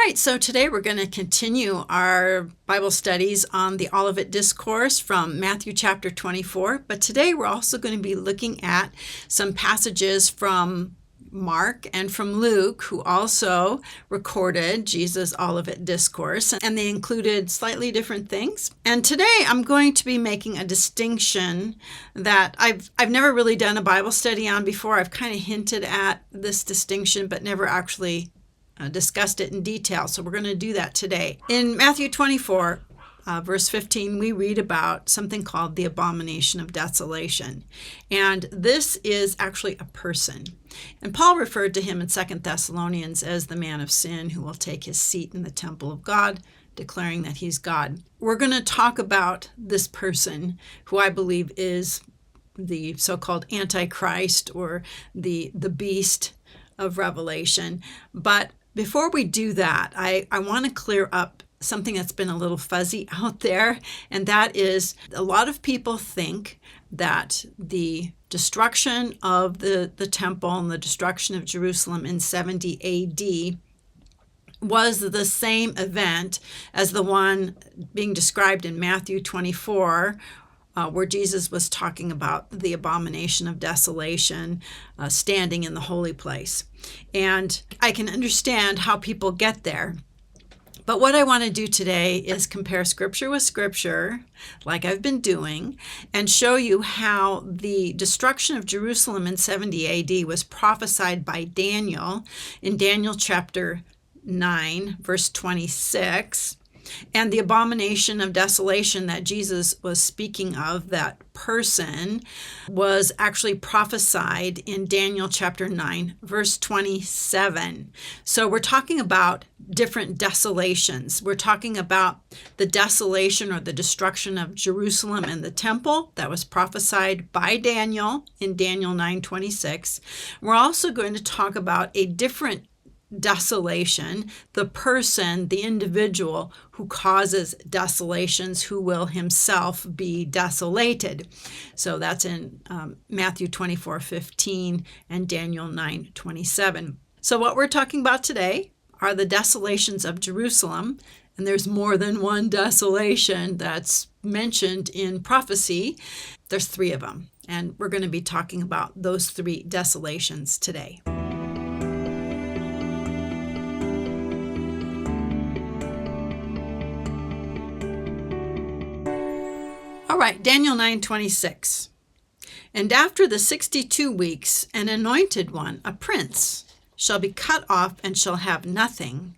right, so today we're going to continue our Bible studies on the Olivet Discourse from Matthew chapter 24. But today we're also going to be looking at some passages from Mark and from Luke, who also recorded Jesus' Olivet Discourse, and they included slightly different things. And today I'm going to be making a distinction that I've never really done a Bible study on before. I've kind of hinted at this distinction, but never actually discussed it in detail. So we're going to do that today. In Matthew 24, verse 15, we read about something called the abomination of desolation. And this is actually a person. And Paul referred to him in 2 Thessalonians as the man of sin who will take his seat in the temple of God, declaring that he's God. We're going to talk about this person who I believe is the so-called Antichrist or the beast of Revelation. But before we do that, I want to clear up something that's been a little fuzzy out there, and that is a lot of people think that the destruction of the temple and the destruction of Jerusalem in 70 AD was the same event as the one being described in Matthew 24, where Jesus was talking about the abomination of desolation standing in the holy place. And I can understand how people get there. But what I want to do today is compare Scripture with Scripture, like I've been doing, and show you how the destruction of Jerusalem in 70 AD was prophesied by Daniel in Daniel chapter 9, verse 26. And the abomination of desolation that Jesus was speaking of, that person, was actually prophesied in Daniel chapter 9, verse 27. So we're talking about different desolations. We're talking about the desolation or the destruction of Jerusalem and the temple that was prophesied by Daniel in Daniel 9:26. We're also going to talk about a different desolation, the person, the individual who causes desolations, who will himself be desolated. So that's in Matthew 24:15 and Daniel 9:27. So what we're talking about today are the desolations of Jerusalem, and there's more than one desolation that's mentioned in prophecy. There's 3 of them, and we're going to be talking about those 3 desolations today. All right, Daniel 9:26. And after the 62 weeks, an anointed one, a prince, shall be cut off and shall have nothing.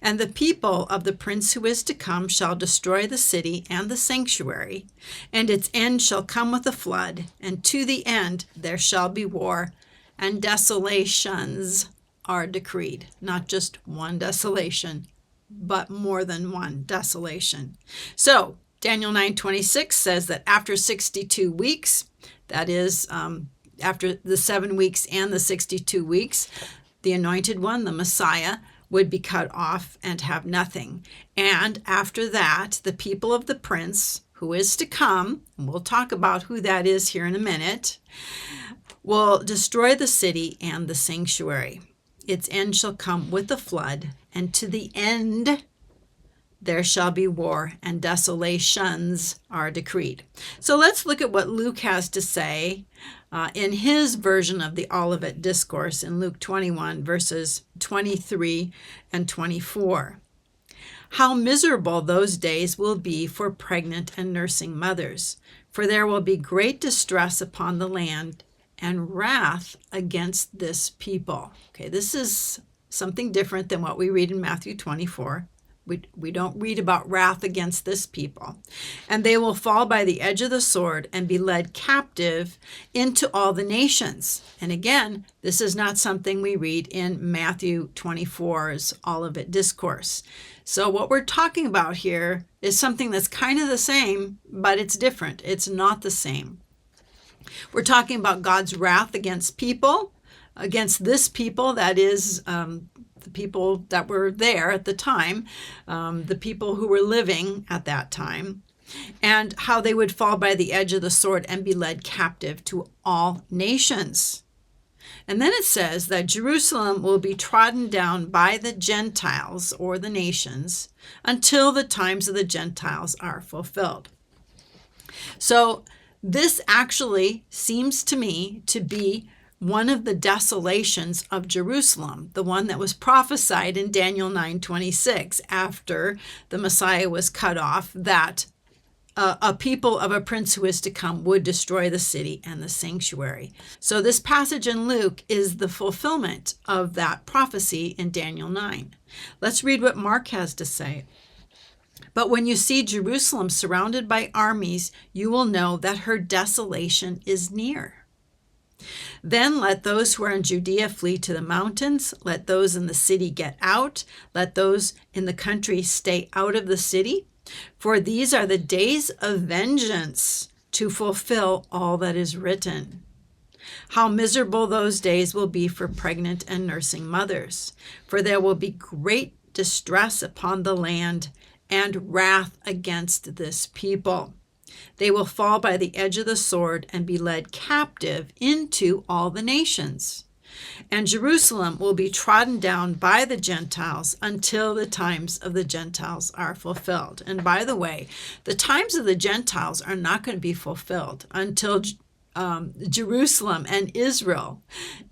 And the people of the prince who is to come shall destroy the city and the sanctuary, and its end shall come with a flood, and to the end there shall be war, and desolations are decreed. Not just one desolation, but more than one desolation. So Daniel 9:26 says that after 62 weeks, that is, after the 7 weeks and the 62 weeks, the anointed one, the Messiah, would be cut off and have nothing. And after that, the people of the prince who is to come, and we'll talk about who that is here in a minute, will destroy the city and the sanctuary. Its end shall come with a flood, and to the end there shall be war, and desolations are decreed. So let's look at what Luke has to say in his version of the Olivet Discourse in Luke 21, verses 23 and 24. How miserable those days will be for pregnant and nursing mothers, for there will be great distress upon the land and wrath against this people. Okay, this is something different than what we read in Matthew 24. We don't read about wrath against this people. And they will fall by the edge of the sword and be led captive into all the nations. And again, this is not something we read in Matthew 24's Olivet Discourse. So what we're talking about here is something that's kind of the same, but it's different. It's not the same. We're talking about God's wrath against people, against this people, that is, the people that were there at the time, the people who were living at that time, and how they would fall by the edge of the sword and be led captive to all nations. And then it says that Jerusalem will be trodden down by the Gentiles or the nations until the times of the Gentiles are fulfilled. So this actually seems to me to be one of the desolations of Jerusalem, the one that was prophesied in Daniel 9:26 after the Messiah was cut off, that a people of a prince who is to come would destroy the city and the sanctuary. So this passage in Luke is the fulfillment of that prophecy in Daniel 9. Let's read what Mark has to say. But when you see Jerusalem surrounded by armies, you will know that her desolation is near. Then let those who are in Judea flee to the mountains. Let those in the city get out. Let those in the country stay out of the city. For these are the days of vengeance to fulfill all that is written. How miserable those days will be for pregnant and nursing mothers, for there will be great distress upon the land and wrath against this people. They will fall by the edge of the sword and be led captive into all the nations. And Jerusalem will be trodden down by the Gentiles until the times of the Gentiles are fulfilled. And by the way, the times of the Gentiles are not going to be fulfilled until Jerusalem and Israel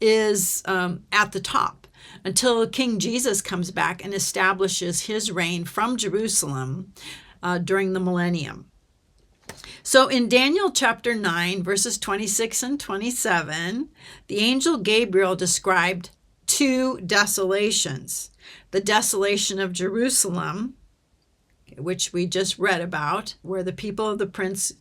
is at the top, until King Jesus comes back and establishes his reign from Jerusalem during the millennium. So in Daniel chapter 9, verses 26 and 27, the angel Gabriel described two desolations. The desolation of Jerusalem, which we just read about, where the people of the prince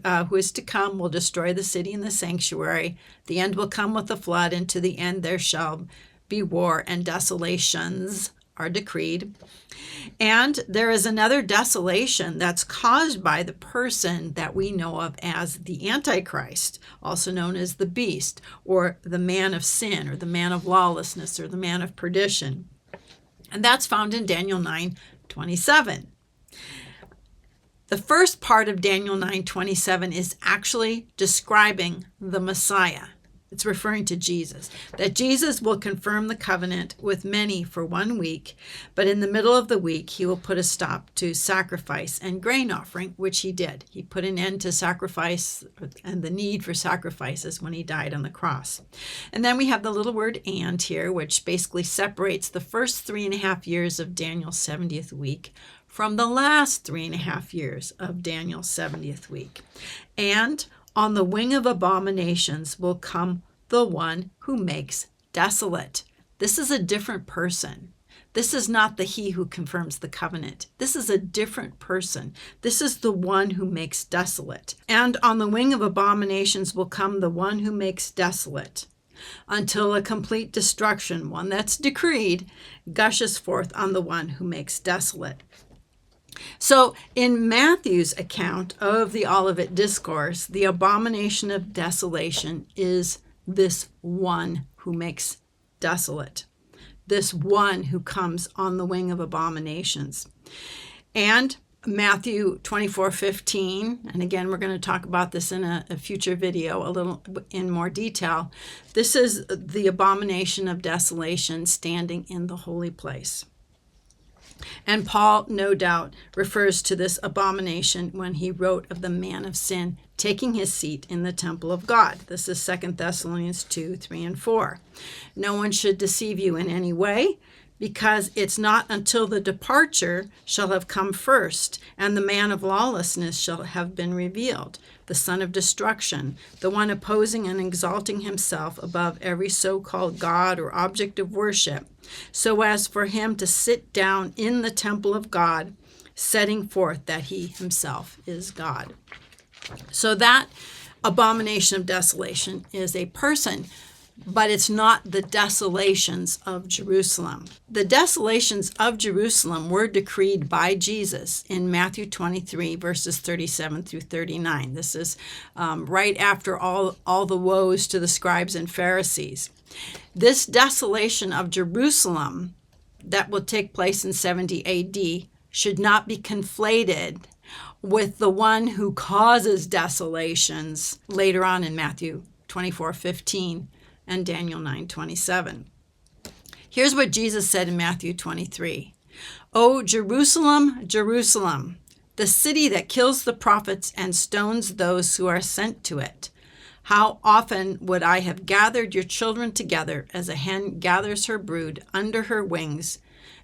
who is to come will destroy the city and the sanctuary. The end will come with the flood, and to the end there shall be war, and desolations are decreed. And there is another desolation that's caused by the person that we know of as the Antichrist, also known as the beast, or the man of sin, or the man of lawlessness, or the man of perdition. And that's found in Daniel 9:27. The first part of Daniel 9:27 is actually describing the Messiah. It's referring to Jesus, that Jesus will confirm the covenant with many for 1 week, but in the middle of the week, he will put a stop to sacrifice and grain offering, which he did. He put an end to sacrifice and the need for sacrifices when he died on the cross. And then we have the little word "and" here, which basically separates the first 3.5 years of Daniel's 70th week from the last 3.5 years of Daniel's 70th week. And on the wing of abominations will come the one who makes desolate. This is a different person. This is not the he who confirms the covenant. This is a different person. This is the one who makes desolate. And on the wing of abominations will come the one who makes desolate, until a complete destruction, one that's decreed, gushes forth on the one who makes desolate. So in Matthew's account of the Olivet Discourse, the abomination of desolation is this one who makes desolate, this one who comes on the wing of abominations. And Matthew 24:15, and again, we're going to talk about this in a future video a little in more detail. This is the abomination of desolation standing in the holy place. And Paul, no doubt, refers to this abomination when he wrote of the man of sin taking his seat in the temple of God. This is 2 Thessalonians 2:3 and 4. No one should deceive you in any way, because it's not until the departure shall have come first, and the man of lawlessness shall have been revealed, the son of destruction, the one opposing and exalting himself above every so-called God or object of worship, so as for him to sit down in the temple of God, setting forth that he himself is God. So that abomination of desolation is a person, but it's not the desolations of Jerusalem. The desolations of Jerusalem were decreed by Jesus in Matthew 23, verses 37 through 39. This is right after all the woes to the scribes and Pharisees. This desolation of Jerusalem that will take place in 70 AD should not be conflated with the one who causes desolations later on in Matthew 24:15 and Daniel 9:27. Here's what Jesus said in Matthew 23. "O Jerusalem, Jerusalem, the city that kills the prophets and stones those who are sent to it. How often would I have gathered your children together as a hen gathers her brood under her wings,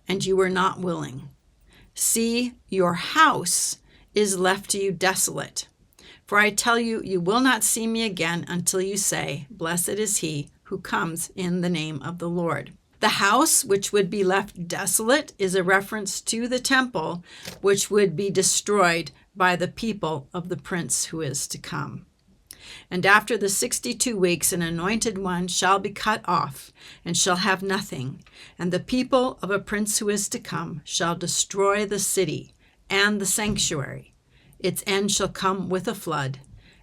and you were not willing. See, your house is left to you desolate. For I tell you, you will not see me again until you say, 'Blessed is he who comes in the name of the Lord.'" The house which would be left desolate is a reference to the temple, which would be destroyed by the people of the prince who is to come. "And after the 62 weeks, an anointed one shall be cut off, and shall have nothing. And the people of a prince who is to come shall destroy the city and the sanctuary. Its end shall come with a flood,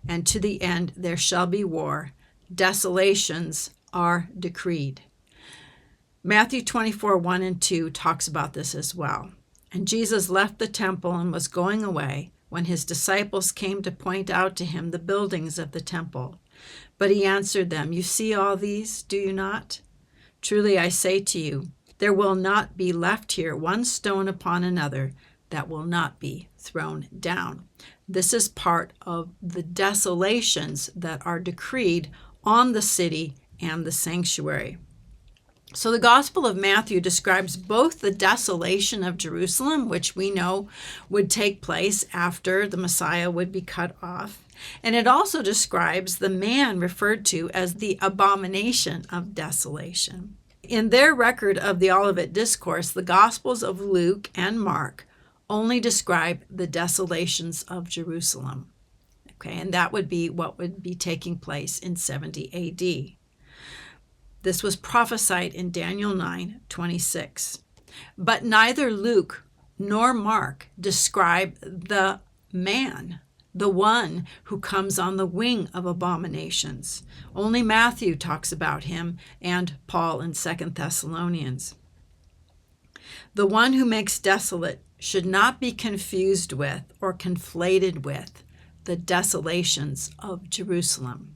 and to the end there shall be war. Desolations are decreed." Matthew 24:1 and 2 talks about this as well. "And Jesus left the temple and was going away, when his disciples came to point out to him the buildings of the temple. But he answered them, 'You see all these, do you not? Truly I say to you, there will not be left here one stone upon another that will not be thrown down.'" This is part of the desolations that are decreed on the city and the sanctuary. So the Gospel of Matthew describes both the desolation of Jerusalem, which we know would take place after the Messiah would be cut off, and it also describes the man referred to as the abomination of desolation. In their record of the Olivet Discourse, the Gospels of Luke and Mark only describe the desolations of Jerusalem. Okay, and that would be what would be taking place in 70 AD. This was prophesied in Daniel 9:26. But neither Luke nor Mark describe the man, the one who comes on the wing of abominations. Only Matthew talks about him and Paul in 2 Thessalonians. The one who makes desolate should not be confused with or conflated with the desolations of Jerusalem.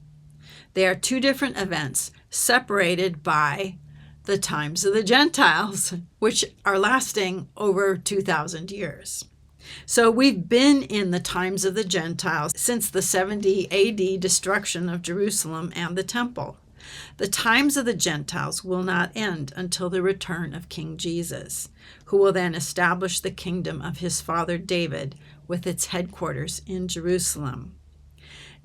They are two different events separated by the times of the Gentiles, which are lasting over 2,000 years. So we've been in the times of the Gentiles since the 70 AD destruction of Jerusalem and the temple. The times of the Gentiles will not end until the return of King Jesus, who will then establish the kingdom of his father David with its headquarters in Jerusalem.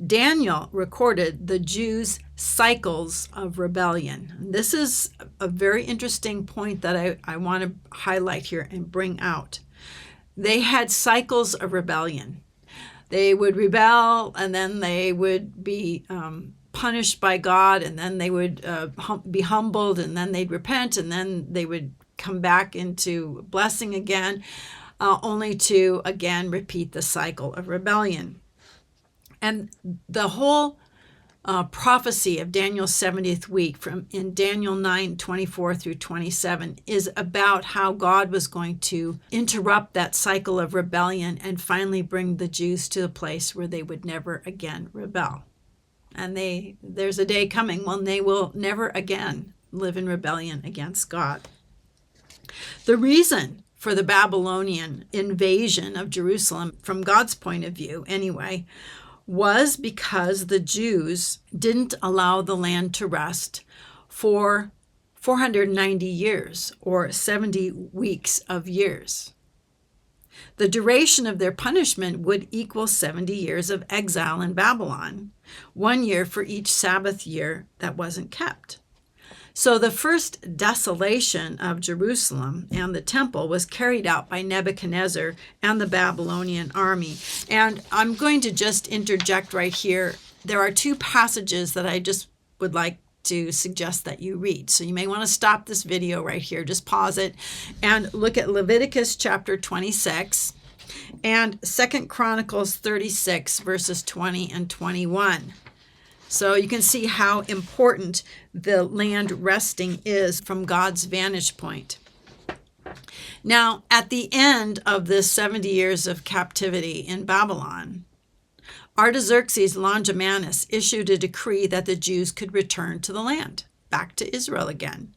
Daniel recorded the Jews' cycles of rebellion. This is a very interesting point that I want to highlight here and bring out. They had cycles of rebellion. They would rebel, and then they would be punished by God, and then they would be humbled, and then they'd repent, and then they would come back into blessing again, only to again repeat the cycle of rebellion. And the whole prophecy of Daniel's 70th week in Daniel 9:24 through 27 is about how God was going to interrupt that cycle of rebellion and finally bring the Jews to a place where they would never again rebel. And there's a day coming when they will never again live in rebellion against God. The reason for the Babylonian invasion of Jerusalem, from God's point of view anyway, was because the Jews didn't allow the land to rest for 490 years, or 70 weeks of years. The duration of their punishment would equal 70 years of exile in Babylon, 1 year for each Sabbath year that wasn't kept. So the first desolation of Jerusalem and the temple was carried out by Nebuchadnezzar and the Babylonian army. And I'm going to just interject right here. There are two passages that I just would like to suggest that you read. So you may want to stop this video right here, just pause it, and look at Leviticus chapter 26 and 2 Chronicles 36, verses 20 and 21. So you can see how important the land resting is from God's vantage point. Now, at the end of this 70 years of captivity in Babylon, Artaxerxes Longimanus issued a decree that the Jews could return to the land. back to Israel again.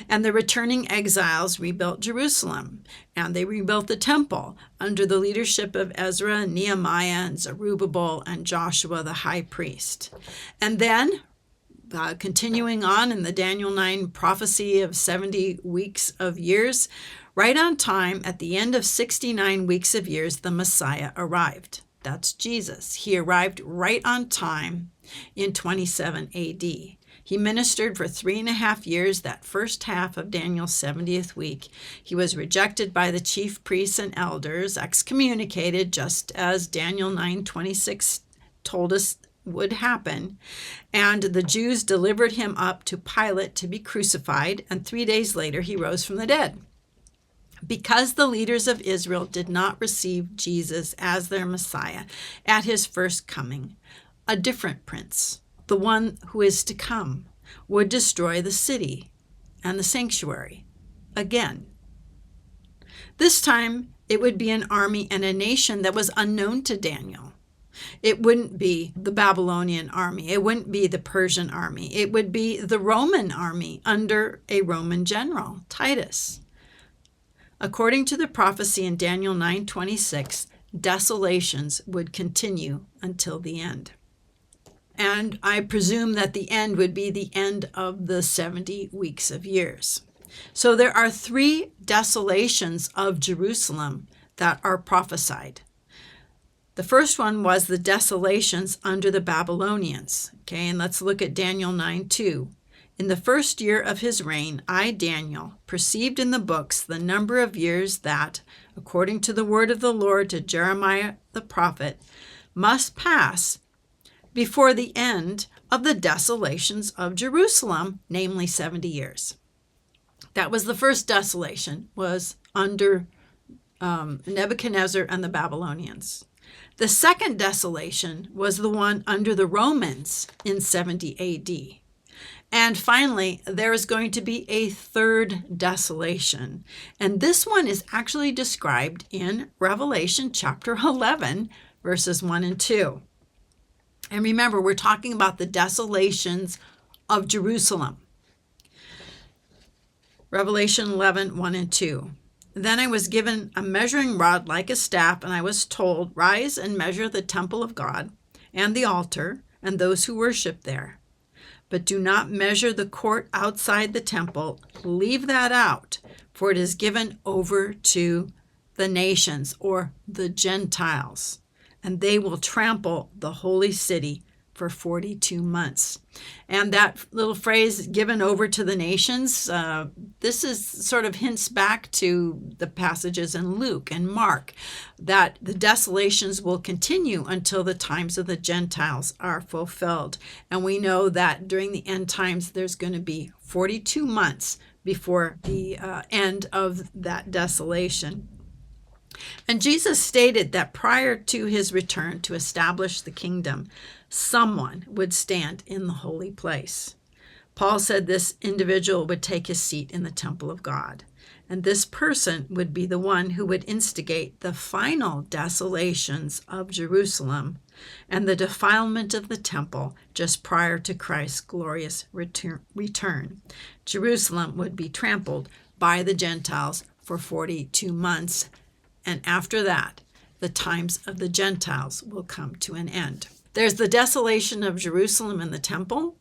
And the returning exiles rebuilt Jerusalem, and they rebuilt the temple under the leadership of Ezra and Nehemiah and Zerubbabel and Joshua the high priest. And then, continuing on in the Daniel 9 prophecy of 70 weeks of years, right on time, at the end of 69 weeks of years, the Messiah arrived. That's Jesus. He arrived right on time in 27 AD. He ministered for 3.5 years, that first half of Daniel's 70th week. He was rejected by the chief priests and elders, excommunicated, just as Daniel 9:26 told us would happen. And the Jews delivered him up to Pilate to be crucified, and 3 days later he rose from the dead. Because the leaders of Israel did not receive Jesus as their Messiah at his first coming, a different prince, the one who is to come, would destroy the city and the sanctuary again. This time, it would be an army and a nation that was unknown to Daniel. It wouldn't be the Babylonian army. It wouldn't be the Persian army. It would be the Roman army under a Roman general, Titus. According to the prophecy in Daniel 9:26, desolations would continue until the end. And I presume that the end would be the end of the 70 weeks of years. So there are 3 desolations of Jerusalem that are prophesied. The first one was the desolations under the Babylonians. Okay, and let's look at Daniel 9:2. In the first year of his reign, I, Daniel, perceived in the books the number of years that, according to the word of the Lord to Jeremiah the prophet, must pass before the end of the desolations of Jerusalem, namely 70 years. That was the first desolation, was under Nebuchadnezzar and the Babylonians. The second desolation was the one under the Romans in 70 AD. And finally, there is going to be a third desolation. And this one is actually described in Revelation chapter 11, verses 1 and 2. And remember, we're talking about the desolations of Jerusalem. Revelation 11, 1 and 2. Then I was given a measuring rod like a staff, and I was told, rise and measure the temple of God and the altar and those who worship there. But do not measure the court outside the temple. Leave that out, for it is given over to the nations, or the Gentiles, and they will trample the holy city for 42 months. And that little phrase, given over to the nations, this is sort of hints back to the passages in Luke and Mark, that the desolations will continue until the times of the Gentiles are fulfilled. And we know that during the end times, there's going to be 42 months before the end of that desolation. And Jesus stated that prior to his return to establish the kingdom, someone would stand in the holy place. Paul said this individual would take his seat in the temple of God, and this person would be the one who would instigate the final desolations of Jerusalem and the defilement of the temple just prior to Christ's glorious return. Jerusalem would be trampled by the Gentiles for 42 months, and after that, the times of the Gentiles will come to an end. There's the desolation of Jerusalem and the temple,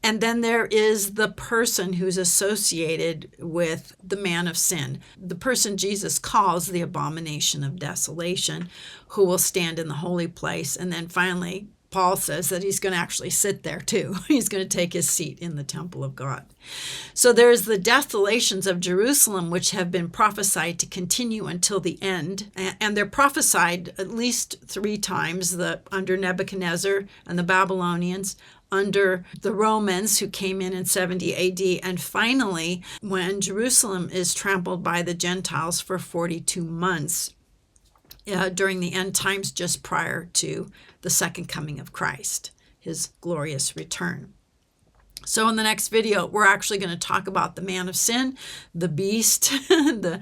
and then there is the person who's associated with the man of sin, the person Jesus calls the abomination of desolation, who will stand in the holy place. And then finally, Paul says that he's going to actually sit there too. He's going to take his seat in the temple of God. So there's the desolations of Jerusalem, which have been prophesied to continue until the end. And they're prophesied at least 3 times, under Nebuchadnezzar and the Babylonians, under the Romans who came in 70 AD, and finally when Jerusalem is trampled by the Gentiles for 42 months during the end times, just prior to the second coming of Christ, his glorious return. So in the next video, we're actually going to talk about the man of sin, the beast, the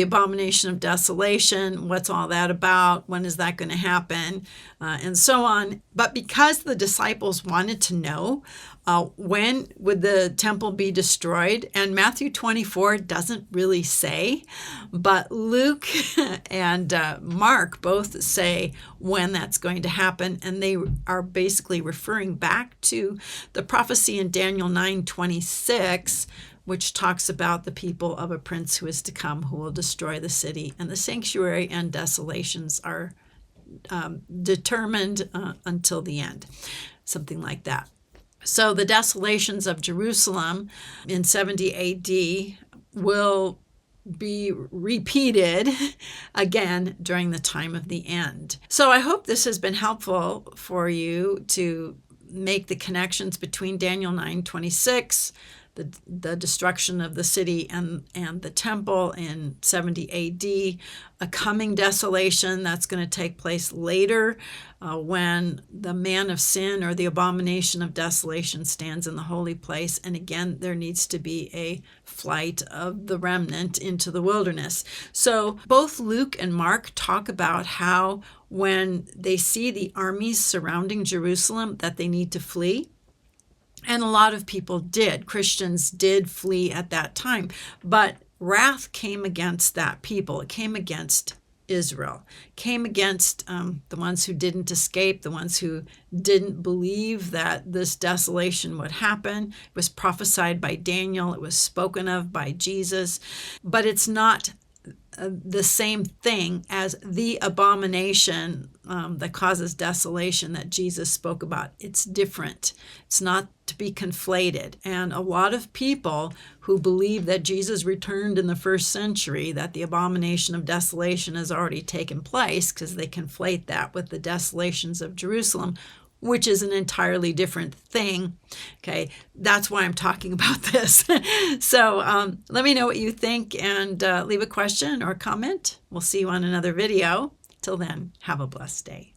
abomination of desolation, what's all that about, when is that going to happen, and so on. But because the disciples wanted to know When would the temple be destroyed? And Matthew 24 doesn't really say, but Luke and Mark both say when that's going to happen, and they are basically referring back to the prophecy in Daniel 9:26, which talks about the people of a prince who is to come, who will destroy the city, and the sanctuary and desolations are determined until the end, something like that. So the desolations of Jerusalem in 70 AD will be repeated again during the time of the end. So I hope this has been helpful for you to make the connections between Daniel 9:26, the destruction of the city and the temple in 70 AD, a coming desolation that's going to take place later when the man of sin or the abomination of desolation stands in the holy place. And again, there needs to be a flight of the remnant into the wilderness. So both Luke and Mark talk about how when they see the armies surrounding Jerusalem that they need to flee. And a lot of people did. Christians did flee at that time. But wrath came against that people. It came against Israel. It came against the ones who didn't escape, the ones who didn't believe that this desolation would happen. It was prophesied by Daniel. It was spoken of by Jesus. But it's not the same thing as the abomination that causes desolation that Jesus spoke about. It's different. It's not to be conflated. And a lot of people who believe that Jesus returned in the first century, that the abomination of desolation has already taken place, because they conflate that with the desolations of Jerusalem, which is an entirely different thing. Okay, that's why I'm talking about this. So let me know what you think and leave a question or comment. We'll see you on another video. Till then, have a blessed day.